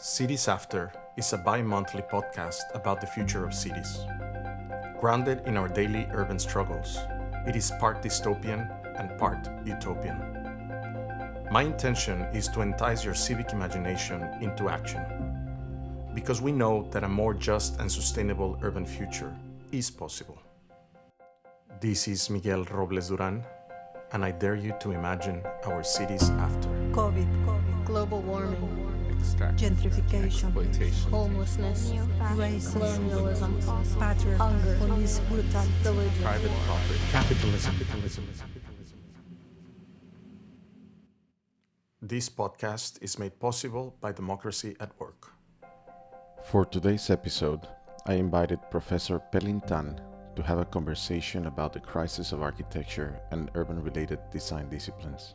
Cities After is a bi-monthly podcast about the future of cities. Grounded in our daily urban struggles, it is part dystopian and part utopian. My intention is to entice your civic imagination into action, because we know that a more just and sustainable urban future is possible. This is Miguel Robles-Duran, and I dare you to imagine our cities after. COVID, global warming, gentrification, exploitation, homelessness, racism, colonialism, patriarchy, hunger, police brutality, pillaging, private property. Capitalism. This podcast is made possible by Democracy at Work. For today's episode, I invited Professor Pelin Tan to have a conversation about the crisis of architecture and urban-related design disciplines.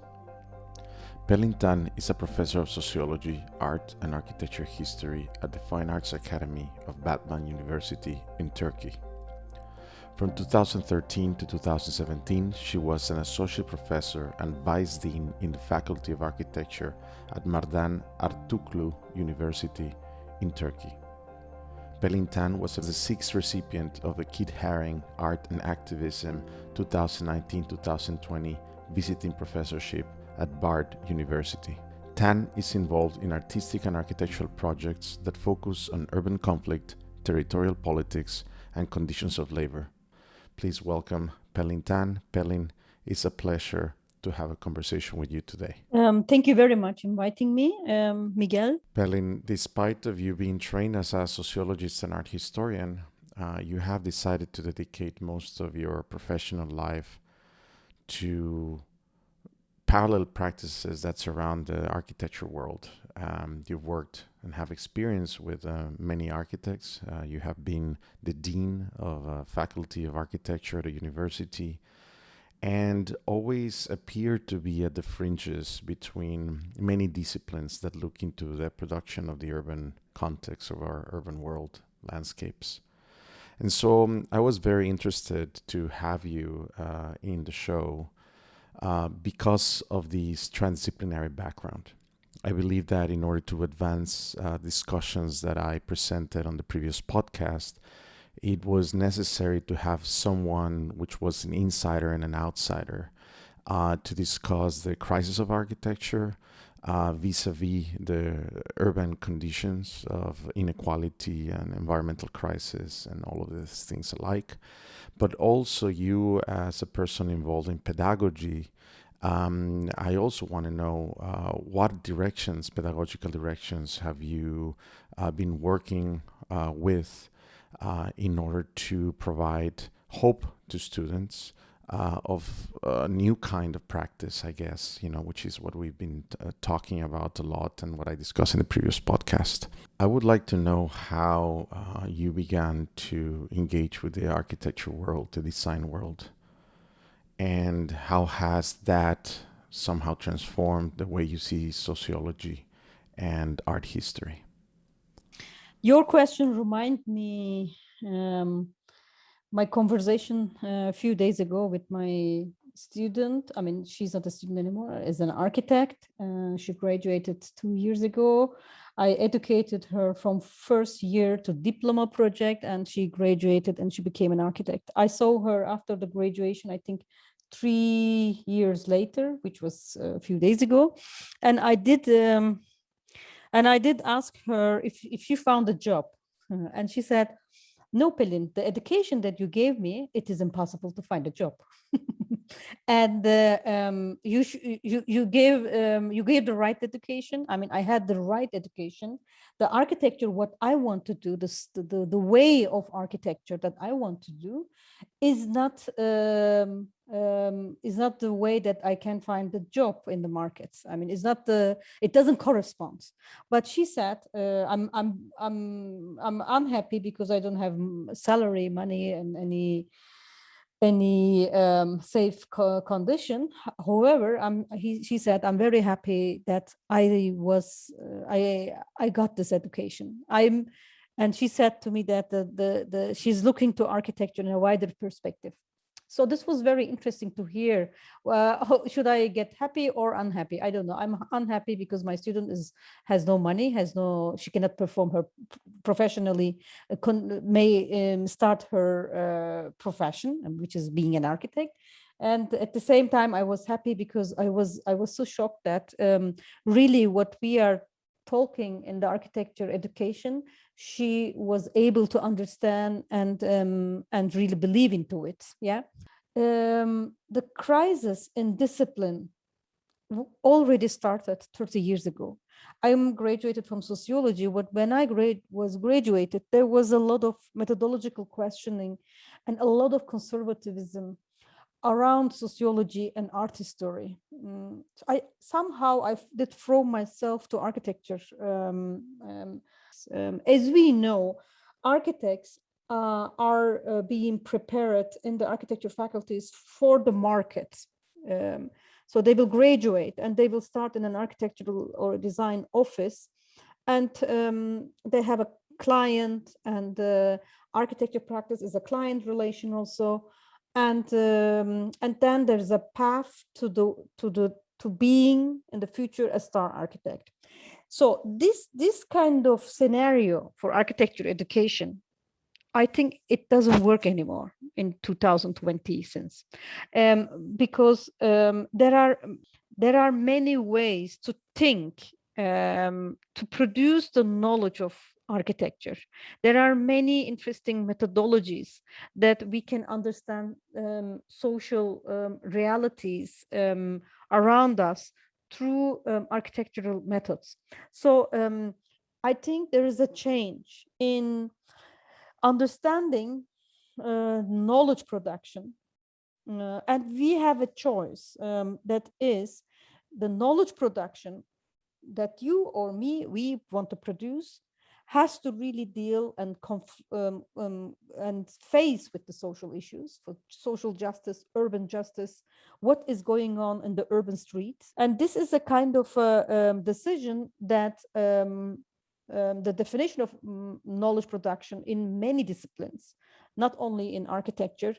Pelin Tan is a professor of sociology, art, and architecture history at the Fine Arts Academy of Batman University in Turkey. From 2013 to 2017, she was an associate professor and vice dean in the Faculty of Architecture at Mardan Artuklu University in Turkey. Pelin Tan was the sixth recipient of the Kit Haring Art and Activism 2019-2020 visiting professorship at Bard University. Tan is involved in artistic and architectural projects that focus on urban conflict, territorial politics, and conditions of labor. Please welcome Pelin Tan. Pelin, it's a pleasure to have a conversation with you today. Thank you very much for inviting me, Miguel. Pelin, despite of you being trained as a sociologist and art historian, you have decided to dedicate most of your professional life to parallel practices that surround the architecture world. You've worked and have experience with many architects. You have been the dean of Faculty of Architecture at a university and always appear to be at the fringes between many disciplines that look into the production of the urban context of our urban world landscapes. And so I was very interested to have you in the show because of this transdisciplinary background. I believe that in order to advance discussions that I presented on the previous podcast, it was necessary to have someone which was an insider and an outsider to discuss the crisis of architecture vis-a-vis the urban conditions of inequality and environmental crisis and all of these things alike. But also you as a person involved in pedagogy, I also want to know what directions, pedagogical directions, have you been working with in order to provide hope to students of a new kind of practice, I guess, which is what we've been talking about a lot and what I discussed in the previous podcast. I would like to know how you began to engage with the architecture world, the design world, and how has that somehow transformed the way you see sociology and art history? Your question reminds me my conversation a few days ago with my student. I mean, she's not a student anymore, is an architect. She graduated 2 years ago. I educated her from first year to diploma project, and she graduated and she became an architect. I saw her after the graduation, I think 3 years later, which was a few days ago. And I did ask her if she found a job. And she said, "No, Pelin, the education that you gave me, it is impossible to find a job." And you gave the right education. I mean, I had the right education. The architecture, what I want to do, the way of architecture that I want to do, is not the way that I can find the job in the markets. I mean, it doesn't correspond. But she said, I'm unhappy because I don't have salary, money, and any safe condition. However, she said, I'm very happy that I got this education. And she said to me that she's looking to architecture in a wider perspective. So this was very interesting to hear. Should I get happy or unhappy? I don't know. I'm unhappy because my student has no money, she cannot perform her professionally, may start her profession, which is being an architect. And at the same time, I was happy because I was so shocked that really what we are talking in the architecture education, she was able to understand and really believe into it. Yeah. The crisis in discipline already started 30 years ago. I'm graduated from sociology, but when I was graduated, there was a lot of methodological questioning and a lot of conservatism around sociology and art history. I did throw myself to architecture. As we know, architects are being prepared in the architecture faculties for the market. So they will graduate and they will start in an architectural or design office, and they have a client, and architecture practice is a client relation also. And then there's a path to being in the future a star architect. So this kind of scenario for architecture education, I think it doesn't work anymore in 2020 since, because there are many ways to think, to produce the knowledge of architecture. There are many interesting methodologies that we can understand social realities around us through architectural methods. So I think there is a change in understanding knowledge production. And we have a choice, that is the knowledge production that you or me, we want to produce, has to really deal and face with the social issues for social justice, urban justice, what is going on in the urban streets. And this is a kind of decision that the definition of knowledge production in many disciplines, not only in architecture,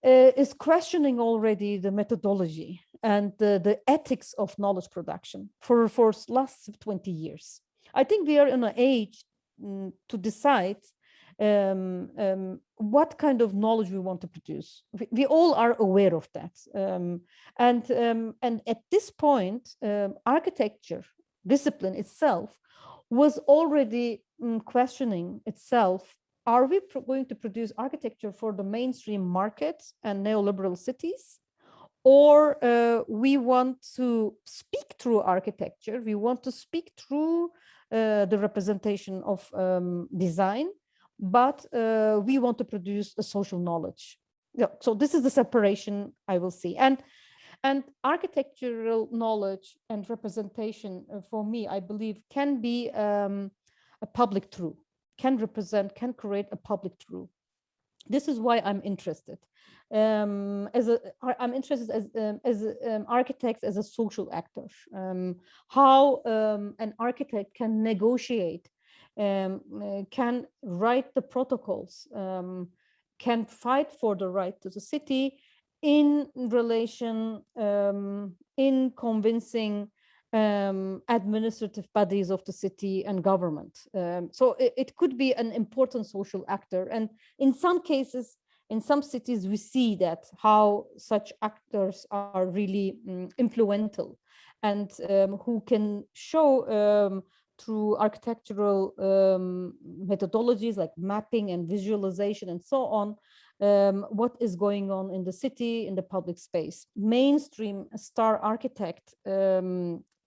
is questioning already the methodology and the ethics of knowledge production for last 20 years. I think we are in an age to decide what kind of knowledge we want to produce. We all are aware of that. And at this point, architecture discipline itself was already questioning itself. Are we going to produce architecture for the mainstream market and neoliberal cities? Or we want to speak through architecture, we want to speak through the representation of design, but we want to produce a social knowledge. Yeah, so this is the separation I will see. And architectural knowledge and representation, for me, I believe, can be a public truth, can create a public truth. This is why I'm interested. I'm interested as architects as a social actor. How an architect can negotiate, can write the protocols, can fight for the right to the city, in relation, in convincing administrative bodies of the city and government. So it could be an important social actor. And in some cases, in some cities, we see that how such actors are really influential, and who can show through architectural methodologies like mapping and visualization and so on, what is going on in the city, in the public space. Mainstream star architect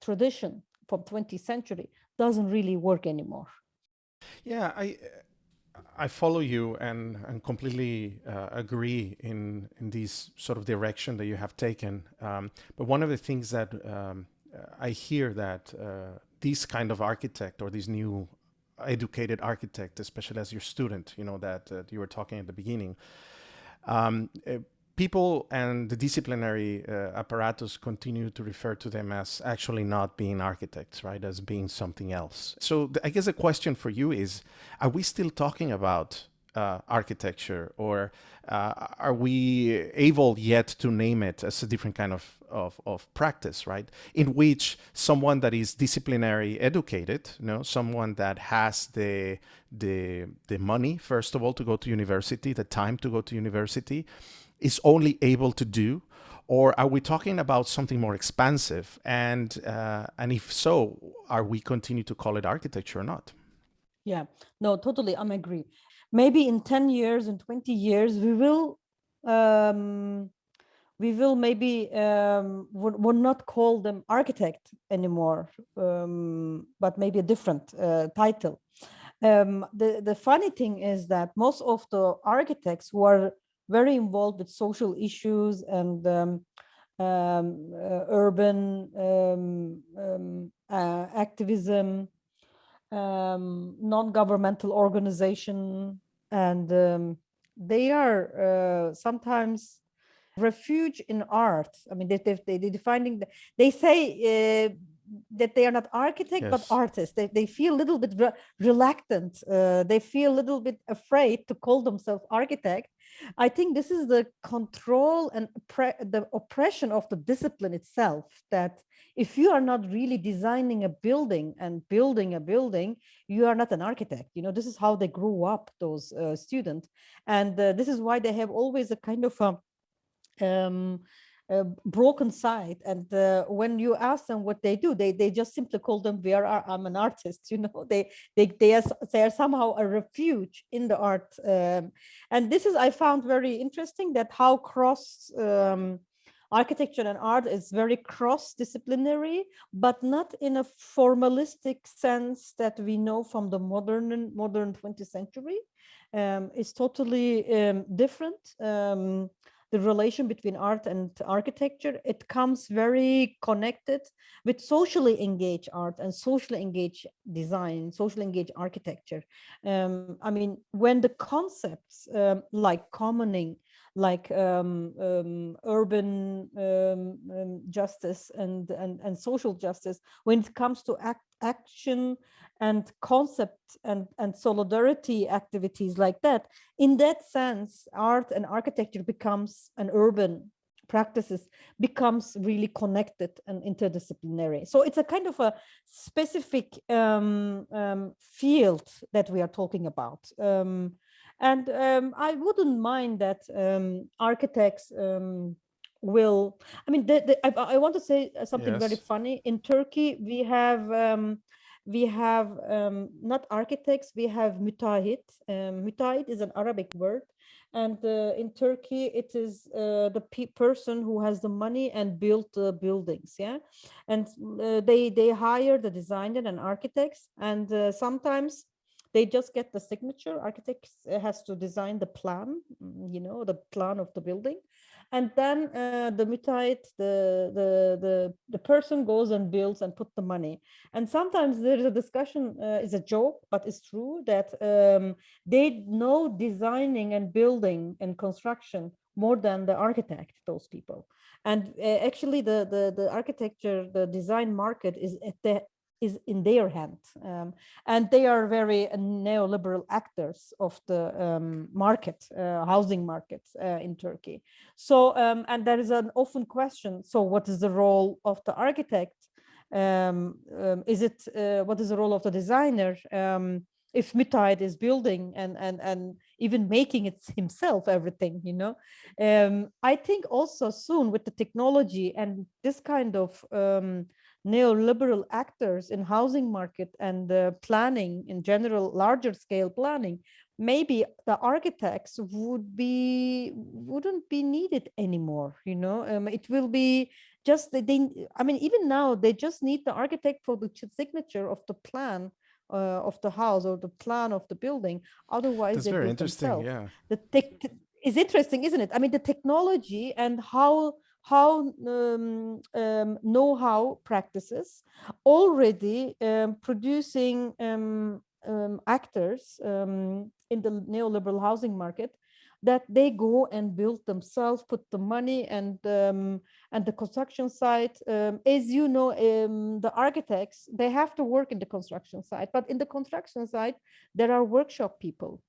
tradition from 20th century doesn't really work anymore. Yeah, I follow you and completely agree in this sort of direction that you have taken. But one of the things that I hear that this kind of architect, or this new educated architect, especially as your student, that you were talking at the beginning, people and the disciplinary apparatus continue to refer to them as actually not being architects, right? As being something else. So I guess the question for you is, are we still talking about architecture, or are we able yet to name it as a different kind of practice, right? In which someone that is disciplinary educated, someone that has the money, first of all, to go to university, the time to go to university, is only able to do? Or are we talking about something more expansive? And if so, are we continue to call it architecture or not? Yeah, no, totally, I agree. Maybe in 10 years and 20 years, we will maybe would not call them architect anymore, but maybe a different title. The funny thing is that most of the architects who are very involved with social issues and urban activism, non-governmental organization, and they are sometimes refuge in art. I mean, they defining, they say that they are not architect, but artists. They feel a little bit reluctant. They feel a little bit afraid to call themselves architect. I think this is the control and the oppression of the discipline itself, that if you are not really designing a building and building a building, you are not an architect. This is how they grew up, those students. And this is why they have always a kind of broken side. And when you ask them what they do, they just simply call them, I'm an artist. They are somehow a refuge in the art. And this is, I found very interesting, that how cross architecture and art is very cross-disciplinary, but not in a formalistic sense that we know from the modern 20th century. It's totally different. The relation between art and architecture, it comes very connected with socially engaged art and socially engaged design, socially engaged architecture. I mean, when the concepts like commoning, like urban justice and social justice, when it comes to action and concept and solidarity activities like that, in that sense, art and architecture becomes, and urban practices becomes really connected and interdisciplinary. So it's a kind of a specific field that we are talking about. And I wouldn't mind that architects will, I mean, I want to say something very funny. In Turkey, we have not architects, we have müteahhit. Müteahhit is an Arabic word, and in Turkey it is the person who has the money and built the buildings. Yeah, and they hire the designer and architects, and sometimes they just get the signature. Architects has to design the plan, the plan of the building. And then the müteahhit, the person goes and builds and put the money. And sometimes there is a discussion, is a joke, but it's true, that they know designing and building and construction more than the architect, those people. And actually the architecture, the design market is in their hand. And they are very neoliberal actors of the market, housing market in Turkey. So, and there is an often question, so what is the role of the architect? What is the role of the designer? If müteahhit is building and even making it himself, everything, I think also soon with the technology and this kind of neoliberal actors in housing market and planning in general, larger scale planning, maybe the architects wouldn't be needed anymore. It will be just I mean, even now they just need the architect for the signature of the plan of the house or the plan of the building. Otherwise, that's they very build interesting. themselves. Yeah, is interesting, isn't it? I mean, the technology and how know-how practices already producing actors in the neoliberal housing market, that they go and build themselves, put the money and the construction site. As you know, the architects, they have to work in the construction site, but in the construction site there are workshop people.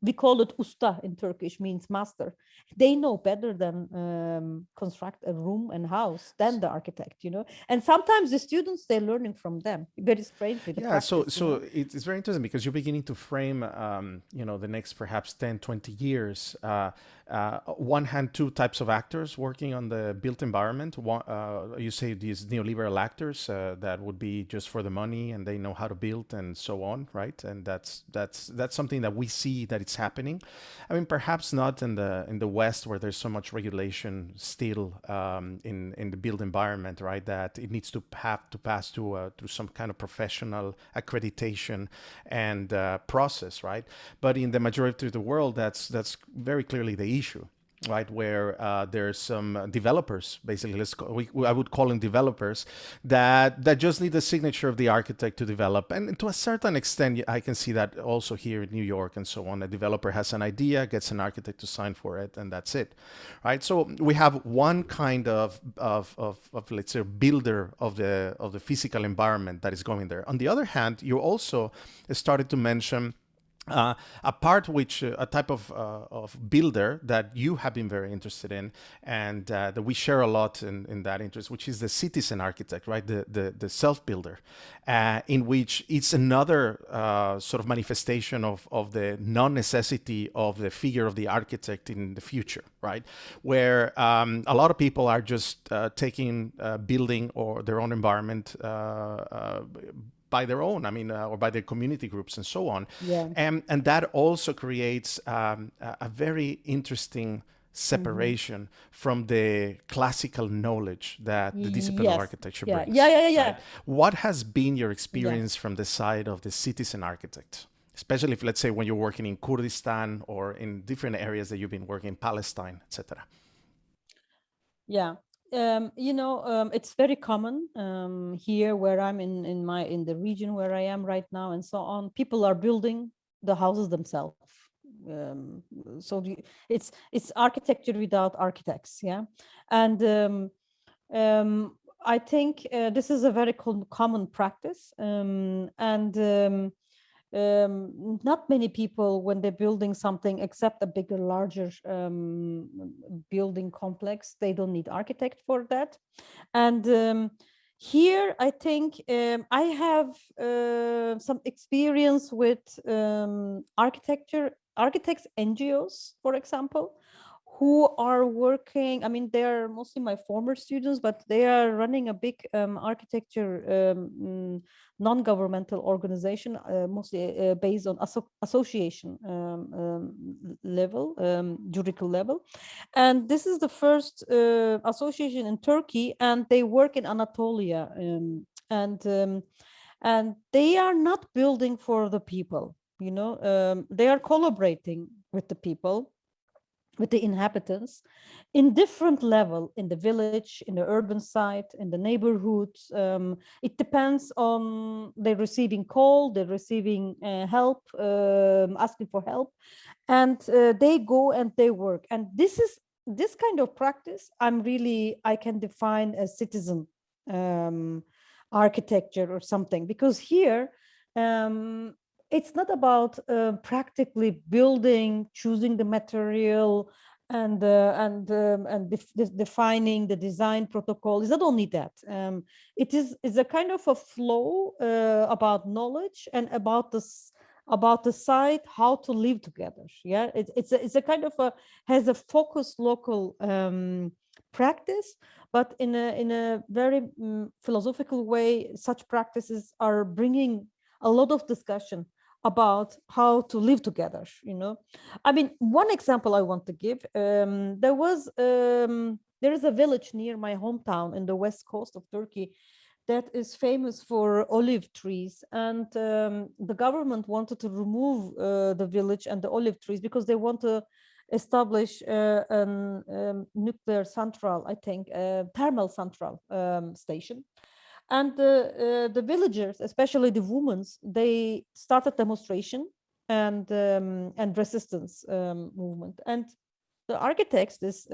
we call it usta in Turkish, means master. They know better than construct a room and house than the architect, you know. And sometimes the students, they're learning from them. Very strangely, the Yeah, so practice, you know. it's very interesting because you're beginning to frame, the next perhaps 10, 20 years. One hand, two types of actors working on the built environment. One, you say these neoliberal actors that would be just for the money and they know how to build and so on, right? And that's something that we see that it's happening. I mean, perhaps not in the West where there's so much regulation still in the built environment, right? That it needs to have to pass through some kind of professional accreditation and process, right? But in the majority of the world, that's very clearly the issue, right? Where there's some developers, basically, I would call them developers, that just need the signature of the architect to develop. And to a certain extent, I can see that also here in New York and so on. A developer has an idea, gets an architect to sign for it, and that's it, right? So we have one kind of let's say builder of the physical environment that is going there. On the other hand, you also started to mention a type of builder that you have been very interested in, and that we share a lot in that interest, which is the citizen architect, right? The self-builder, in which it's another sort of manifestation of the non-necessity of the figure of the architect in the future, right? Where a lot of people are just taking building or their own environment by their own, I mean, or by their community groups and so on. Yeah. And that also creates a very interesting separation from the classical knowledge that the discipline of Yes. architecture Yeah. brings. Yeah. Right? What has been your experience from the side of the citizen architect? Especially if, let's say, when you're working in Kurdistan or in different areas that you've been working in Palestine, etc. Yeah. It's very common here where I'm in the region where I am right now and so on. People are building the houses themselves. So it's architecture without architects, yeah. And I think this is a very common practice, and not many people, when they're building something, except a bigger, larger building complex, they don't need architect for that. And here, I think I have some experience with architects, NGOs, for example, who are working. I mean, they're mostly my former students, but they are running a big architecture non-governmental organization, mostly based on association level, juridical level. And this is the first association in Turkey, and they work in Anatolia. And they are not building for the people, you know. They are collaborating with the people, with the inhabitants, in different level, in the village, in the urban site, in the neighborhoods. It depends on they're receiving call, they're receiving help, asking for help, and they go and they work. And this kind of practice I can define as citizen architecture or something, because here it's not about practically building, choosing the material, and defining the design protocol. It's not only that. It's a kind of a flow about knowledge and about the site, how to live together. Yeah, it's a kind of has a focused local practice, but in a very philosophical way. Such practices are bringing a lot of discussion about how to live together, you know. I mean, one example I want to give, there is a village near my hometown in the west coast of Turkey that is famous for olive trees, and the government wanted to remove the village and the olive trees because they want to establish a nuclear central, I think, thermal central station. And the villagers, especially the women, they started demonstration and resistance movement. And the architects, this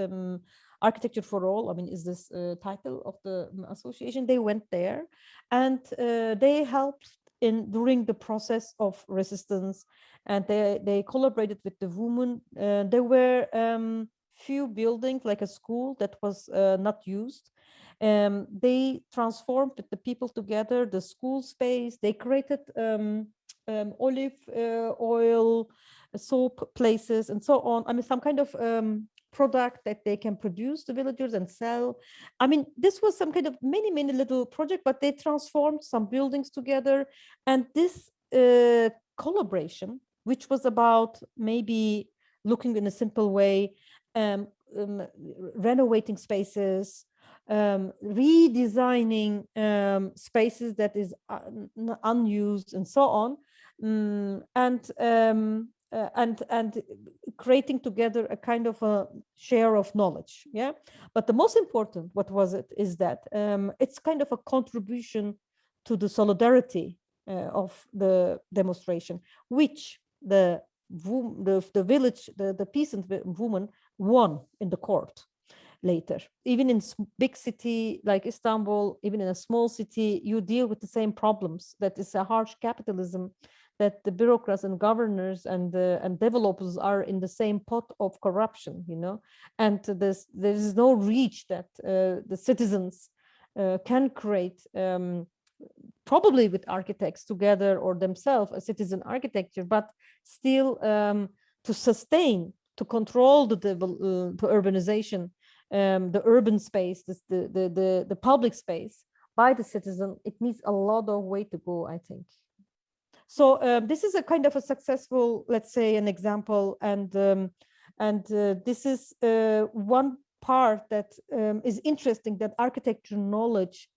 Architecture for All, I mean, is this title of the association, they went there and they helped during the process of resistance, and they collaborated with the women. There were few buildings, like a school that was not used. They transformed the people together, the school space. They created olive oil, soap places, and so on. I mean, some kind of product that they can produce, the villagers, and sell. I mean, this was some kind of many little project, but they transformed some buildings together. And this collaboration, which was about maybe looking in a simple way, renovating spaces, redesigning spaces that is unused, and so on, and creating together a kind of a share of knowledge. Yeah, but the most important, what was it, is that it's kind of a contribution to the solidarity of the demonstration, which the village, the peasant woman won in the court later. Even in big city like Istanbul, even in a small city, you deal with the same problems. That is a harsh capitalism, that the bureaucrats and governors and developers are in the same pot of corruption, you know, and there is no reach that the citizens can create, probably with architects together or themselves, a citizen architecture, but still to sustain, to control the urbanization, the urban space, the public space by the citizen. It needs a lot of way to go, I think. So this is a kind of a successful, let's say, an example, and this is one part that is interesting, that architecture knowledge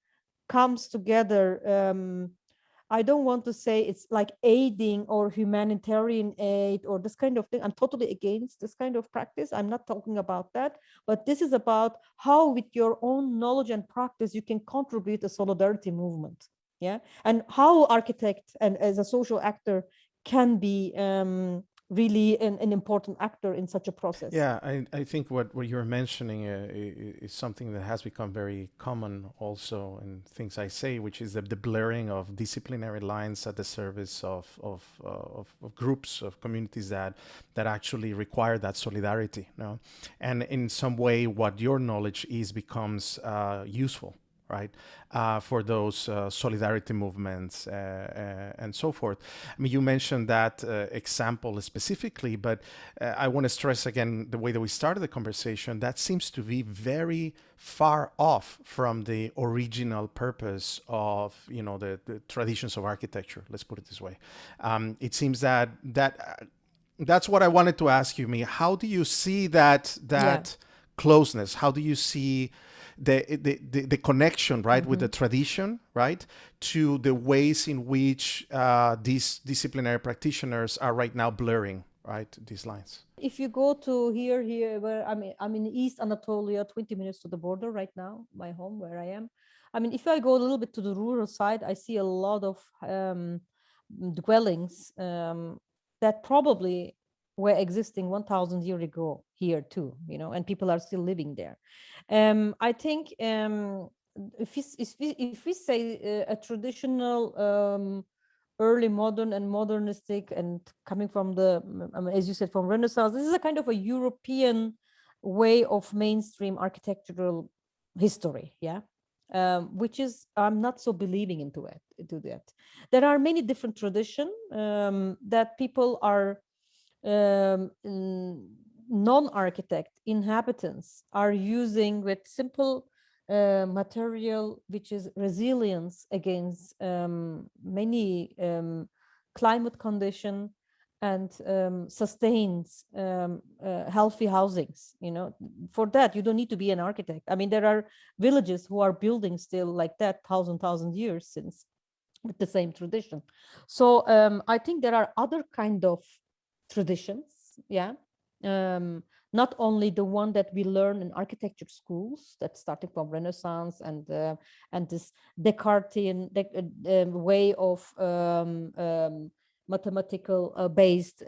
comes together. I don't want to say it's like aiding or humanitarian aid or this kind of thing. I'm totally against this kind of practice. I'm not talking about that, but this is about how with your own knowledge and practice you can contribute a solidarity movement. Yeah, and how architect and as a social actor can be really an important actor in such a process. Yeah, I think what you're mentioning is something that has become very common also in things I say, which is the blurring of disciplinary lines at the service of groups, of communities that actually require that solidarity. No? And in some way, what your knowledge is becomes useful, right, for those solidarity movements and so forth. I mean, you mentioned that example specifically, but I want to stress again the way that we started the conversation, that seems to be very far off from the original purpose of, you know, the traditions of architecture, let's put it this way. It seems that that's what I wanted to ask you, Mia. How do you see that closeness? How do you see the connection, right, with the tradition, right, to the ways in which these disciplinary practitioners are right now blurring, right, these lines? If you go to here where I'm in East Anatolia, 20 minutes to the border right now, my home where I am. I mean, if I go a little bit to the rural side, I see a lot of dwellings that probably were existing 1,000 years ago here too, you know, and people are still living there. I think if we say a traditional early modern and modernistic, and coming from the, as you said, from Renaissance, this is a kind of a European way of mainstream architectural history, yeah, which is, I'm not so believing into that. There are many different traditions that people are non-architect inhabitants are using with simple material, which is resilience against many climate condition, and sustains healthy housings. You know, for that you don't need to be an architect. I mean, there are villages who are building still like that thousand years since, with the same tradition. So I think there are other kind of traditions, yeah, not only the one that we learn in architecture schools, that starting from Renaissance and this Descartesian way of mathematical based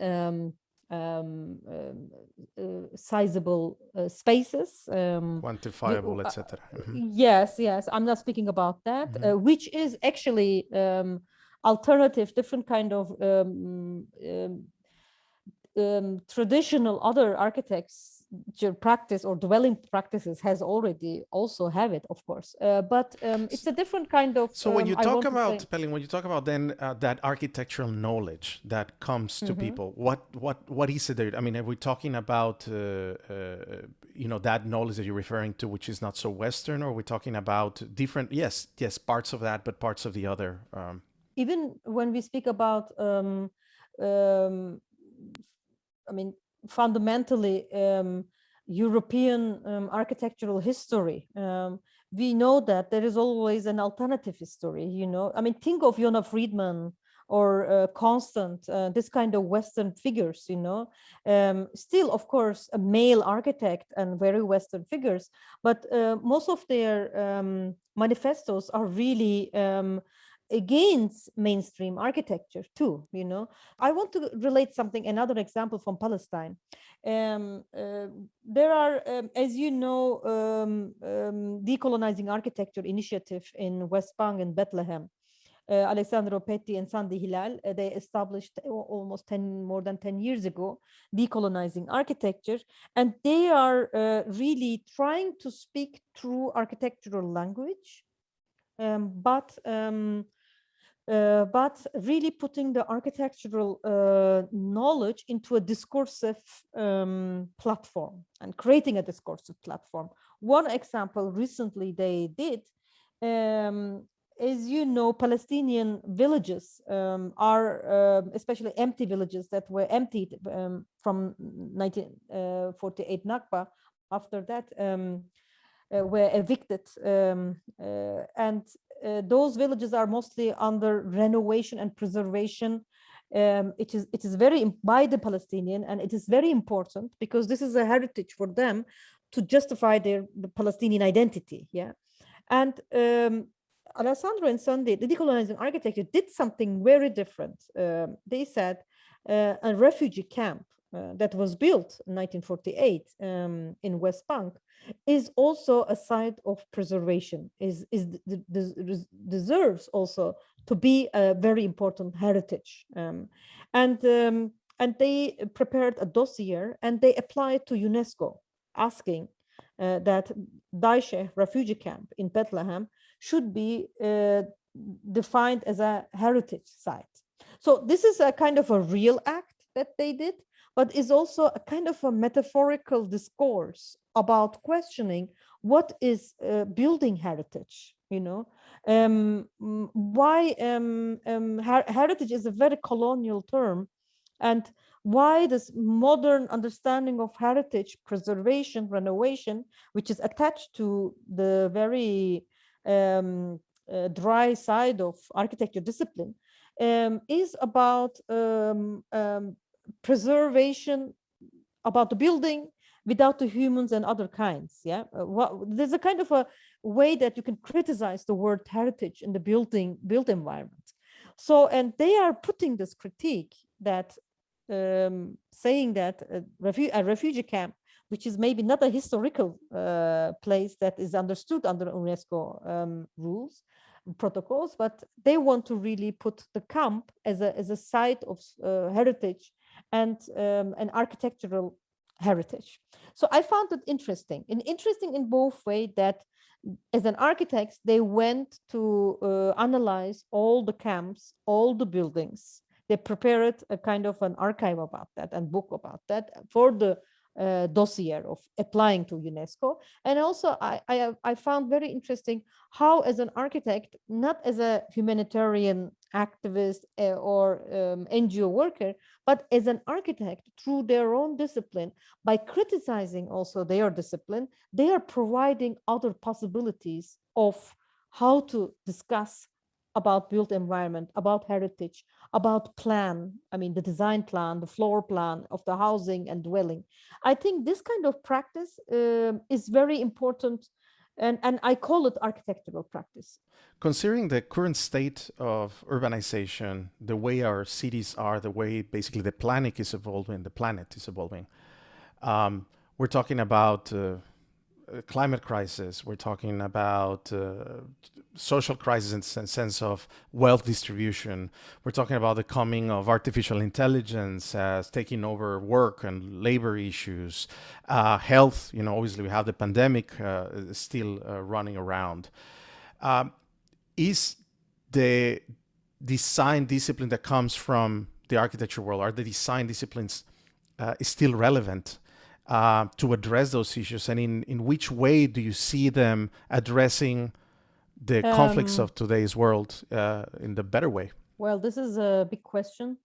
sizable spaces, quantifiable, etc. Yes, I'm not speaking about that, which is actually alternative, different kind of traditional other architects practice or dwelling practices has already also have it, of course, but it's a different kind of. So when you I talk want to about say, Pelin, when you talk about then that architectural knowledge that comes to people, what is it that, I mean, are we talking about that knowledge that you're referring to, which is not so Western, or are we talking about different? Yes, parts of that, but parts of the other. Even when we speak about, I mean, fundamentally European architectural history, we know that there is always an alternative history, I mean, think of Jona Friedman or Constant, this kind of Western figures, still, of course, a male architect and very Western figures, but most of their manifestos are really against mainstream architecture too. I want to relate another example from Palestine. There are, as you know, decolonizing architecture initiative in West Bank and Bethlehem. Alessandro Petti and Sandy Hilal, they established almost more than 10 years ago, decolonizing architecture. And they are really trying to speak through architectural language, but really putting the architectural knowledge into a discursive platform and creating a discursive platform. One example recently they did, as you know, Palestinian villages are, especially empty villages that were emptied from 1948 Nakba. After that, were evicted, and those villages are mostly under renovation and preservation. It is very by the Palestinian, and it is very important because this is a heritage for them to justify the Palestinian identity. Yeah, and Alessandro and Sunday, the decolonizing architecture, did something very different. They said a refugee camp that was built in 1948 in West Bank is also a site of preservation, deserves also to be a very important heritage. And they prepared a dossier and they applied to UNESCO, asking that Daesh refugee camp in Bethlehem should be defined as a heritage site. So this is a kind of a real act that they did, but is also a kind of a metaphorical discourse about questioning what is building heritage. Why heritage is a very colonial term, and why this modern understanding of heritage preservation, renovation, which is attached to the very dry side of architecture discipline, is about preservation, about the building without the humans and other kinds. Yeah, there's a kind of a way that you can criticize the word heritage in the built environment. So, and they are putting this critique that saying that a refugee camp, which is maybe not a historical place that is understood under UNESCO rules, protocols, but they want to really put the camp as a site of heritage and an architectural heritage. So I found it interesting in both ways that as an architect, they went to analyze all the camps, all the buildings. They prepared a kind of an archive about that and book about that for the dossier of applying to UNESCO. And also I found very interesting how, as an architect, not as a humanitarian activist or NGO worker, but as an architect through their own discipline, by criticizing also their discipline, they are providing other possibilities of how to discuss about built environment, about heritage, about plan, I mean, the design plan, the floor plan of the housing and dwelling. I think this kind of practice is very important, and I call it architectural practice. Considering the current state of urbanization, the way our cities are, the way basically the planet is evolving, we're talking about climate crisis, we're talking about social crisis in the sense of wealth distribution. We're talking about the coming of artificial intelligence as taking over work and labor issues, health. Obviously we have the pandemic still running around. Is the design discipline that comes from the architecture world, are the design disciplines still relevant to address those issues? And in which way do you see them addressing the conflicts of today's world in the better way? Well, this is a big question.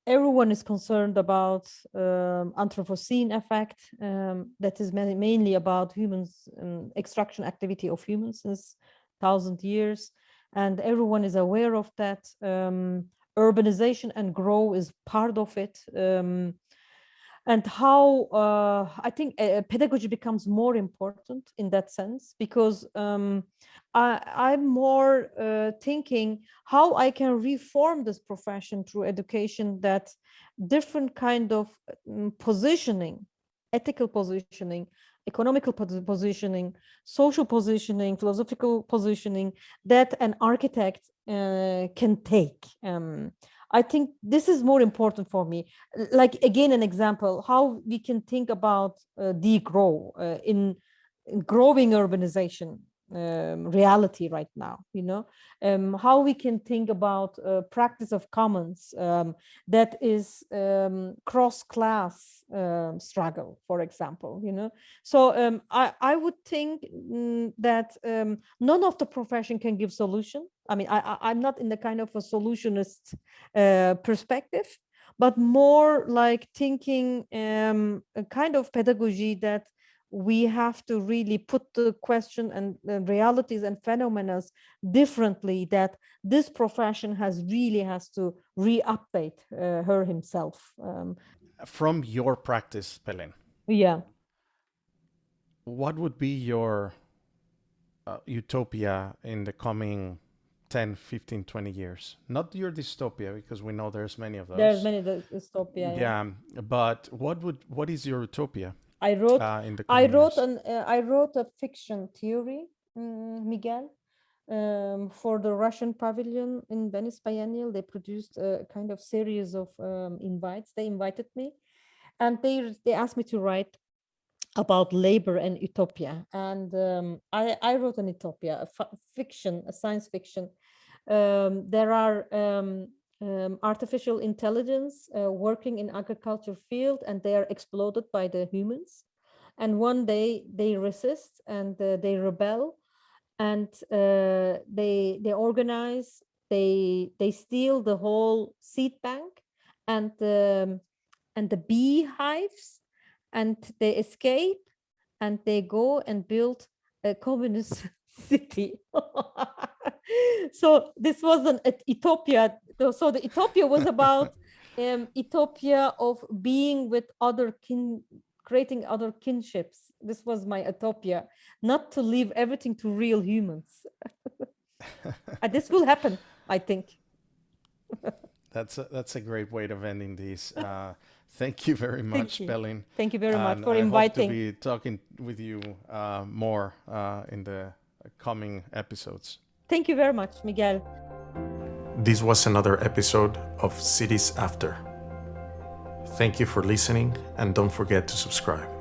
Everyone is concerned about Anthropocene effect, that is mainly about humans, extraction activity of humans since 1,000 years. And everyone is aware of that. Urbanization and growth is part of it. And how I think pedagogy becomes more important in that sense, because I'm more thinking how I can reform this profession through education, that different kind of positioning, ethical positioning, economical positioning, social positioning, philosophical positioning that an architect can take. I think this is more important for me. Like, again, an example, how we can think about degrow in growing urbanization reality right now, how we can think about practice of commons that is cross-class struggle, for example, So I would think that none of the profession can give solution. I mean, I'm not in the kind of a solutionist perspective, but more like thinking a kind of pedagogy that we have to really put the question and realities and phenomena differently, that this profession has to re-update her himself. From your practice, Pelin, Yeah. what would be your utopia in the coming 10, 15, 20 years? Not your dystopia, because we know there's many of those. There's many dystopia. Yeah, but what is your utopia? I wrote a fiction theory, Miguel, for the Russian pavilion in Venice Biennial. They produced a kind of series of invites. They invited me, and they asked me to write about labor and utopia. And I wrote an utopia, a science fiction. There are artificial intelligence working in agriculture field, and they are exploited by the humans. And one day they resist and they rebel, and they organize. They steal the whole seed bank and the beehives, and they escape, and they go and build a communist city. So this was an utopia. So the utopia was about utopia of being with other creating other kinships. This was my utopia, not to leave everything to real humans. And this will happen, I think. That's a great way of ending this. Thank you very much, Pelin. Thank you very much for inviting. I hope to be talking with you more in the coming episodes. Thank you very much, Miguel. This was another episode of Cities After. Thank you for listening, and don't forget to subscribe.